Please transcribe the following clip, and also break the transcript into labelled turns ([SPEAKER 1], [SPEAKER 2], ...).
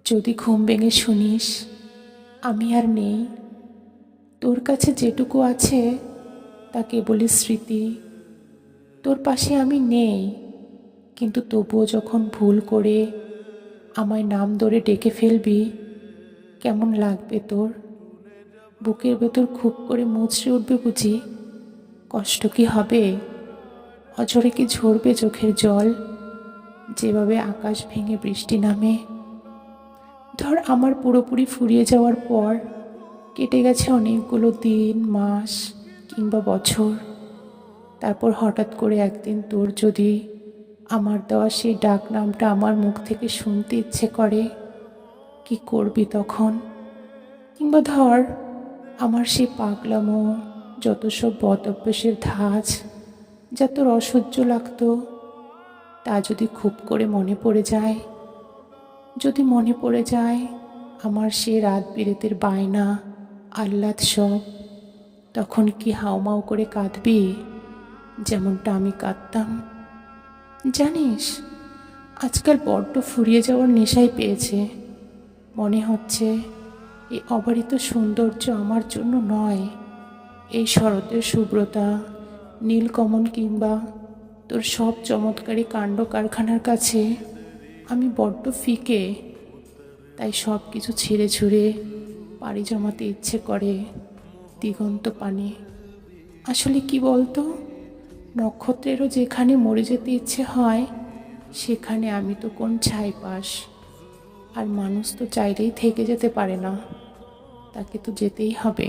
[SPEAKER 1] যদি ঘুম ভেঙে শুনিস আমি আর নেই, তোর কাছে যেটুকু আছে তা কেবলই স্মৃতি। তোর পাশে আমি নেই, কিন্তু তবুও যখন ভুল করে আমায় নাম ধরে ডেকে ফেলবি, কেমন লাগবে তোর? বুকের ভেতর খুব করে মুচড়ে উঠবে বুঝি? কষ্ট কি হবে? অঝরে কি ঝরবে চোখের জল, যেভাবে আকাশ ভেঙে বৃষ্টি নামে? ধর আমার পুরোপুরি ফুরিয়ে যাওয়ার পর কেটে গেছে অনেকগুলো দিন, মাস কিংবা বছর। তারপর হঠাৎ করে একদিন তোর যদি আমার দেওয়া সেই ডাক নামটা আমার মুখ থেকে শুনতে ইচ্ছে করে, কি করবি তখন? কিংবা ধর আমার সেই পাগলামো, যত সব বদ অভ্যাসের ধাঁচ যা তোর অসহ্য লাগতো, তা যদি খুব করে মনে পড়ে যায়, যদি মনে পড়ে যায় আমার সে রাত বিরেতের বায়না, আহ্লাদ সব, তখন কি হাউমাউ করে কাঁদবি যেমনটা আমি কাঁদতাম? জানিস, আজকাল বড্ড ফুরিয়ে যাওয়ার নেশাই পেয়েছে। মনে হচ্ছে এই অবারিত সৌন্দর্য আমার জন্য নয়। এই শরতের শুভ্রতা, নীলকমল কিংবা তোর সব চমৎকারী কাণ্ড কারখানার কাছে আমি বড্ড ফিকে। তাই সব কিছু ছিঁড়ে ছুঁড়ে পাড়ি জমাতে ইচ্ছে করে দিগন্ত পানে। আসলে কি বলতো, নক্ষত্রেরও যেখানে মরে যেতে ইচ্ছে হয়, সেখানে আমি তো কোন ছাই পাস। আর মানুষ তো চাইলেই থেকে যেতে পারে না, তাকে তো যেতেই হবে।